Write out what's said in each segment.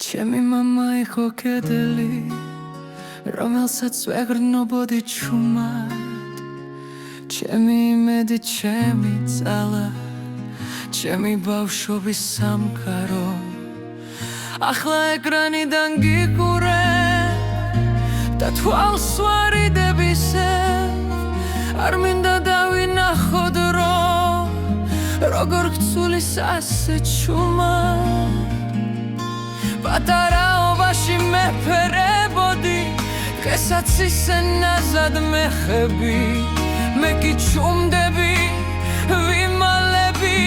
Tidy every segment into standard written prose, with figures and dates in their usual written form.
ჩემი მამა იყო კედელი, რომელსაც ვეღრნობოდი ჩუმად. ჩემი იმედი, ჩემი ძალა, ჩემი ბავშვობის სამყარო. ახლა ეკრანიდან გიყურე და თვალს ვარიდებისე, არ მინდა დავინახო დრო, როგორ გწულის ასე ჩუმად. პატარაობაში მეფერებოდი, დღესაც ისე ნაზად მეხები, მე კი ჩუმდები, ვიმალები,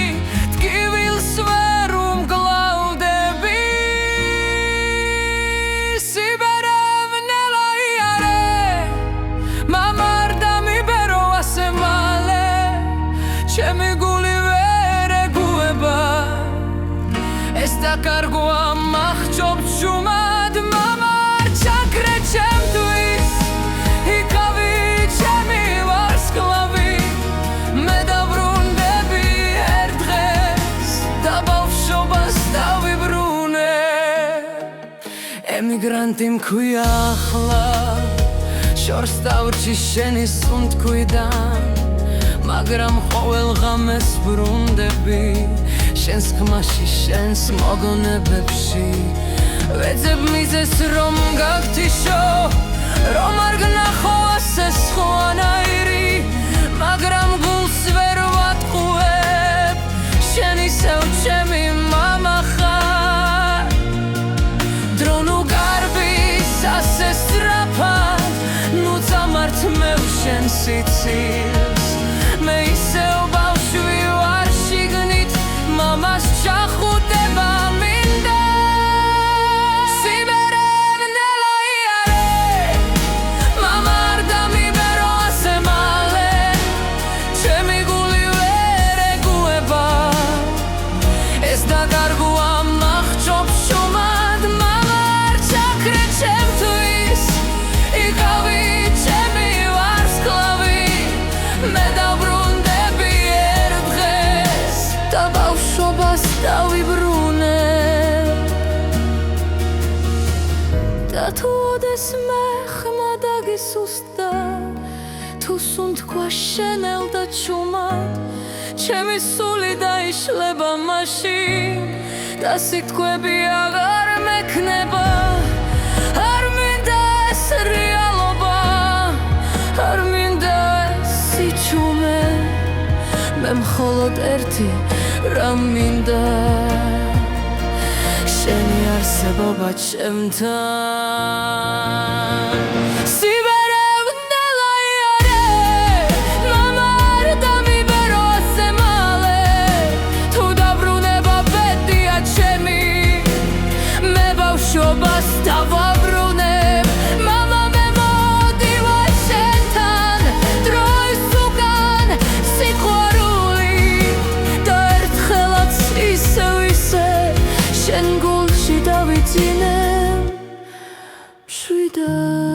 ტკივილს ვერ უმგლავდები. სიბერევნელა იარე, მამა არ დამიბერო ასე მალე, ჩემი გული ვერ ეგუება, ეს დაკარგვა მახჭობ ჩუმად. მამა არ ჩაქრე ჩემთვის, იქავი ჩემი ვარსკვლავი, მე დავბრუნდები ერთ დღეს და ბავშვობას დავიბრუნე. ემიგრანტი მქვია ახლა, შორს დავრჩი შენი სუნთქვიდან, მაგრამ ყოველ ღამეს ბრუნდები შენს ხმაში, შენს მოგონებებში. ვეძებ მიზეს რომ გაგთიშო, რომ არ გნახო ასე სხვანაირი, მაგრამ გულს ვერ ვატყუებ, შენ ისევ ჩემი მამა ხარ. დრო ნუ გარბის ასე სწრაფად, ნუ წამართ მე შენ სიცილს, მე ისევ ბავშვი ვარ შიგნით, მამას ჩახუტება მინდა. სიბერევნელა იარე, მამა არ დამიბერო ასე მალე, ჩემი გული ვერ ეგუება, ეს დაკარგვა მახჭობ ჩუმად. მამა არ ჩაქრე ჩემთვის, იქავი ჩემი ვარსკვლავი, მე დავბრუნდები ერთ დღეს და ბავშვობას დავიბრუნე. და თუ ოდეს მე ხმა დაგისუსტა, თუ სუნთქვა შენელდა ჩუმად, ჩემი სული დაიშლება მაშინ და სიტყვები აღარ მექნება. არ მინდა ეს რეალობა, არ მინდა ეს სიჩუმე, მე მხოლოდ ერთი რამ მინდა, შენი არსებობა ჩემთან. სიბერევნელა იარე, მამა არ დამიბერო ასე მალე, თუ დაბრუნება ბედია ჩემი, მე ბავშვობას დავაბრუნებ. მამა მე მოდივარ შენთან, დროის უკან სიყვარული, და ერთხელაც ისევ ისე შენ გულში დავიძინე მშვიდად.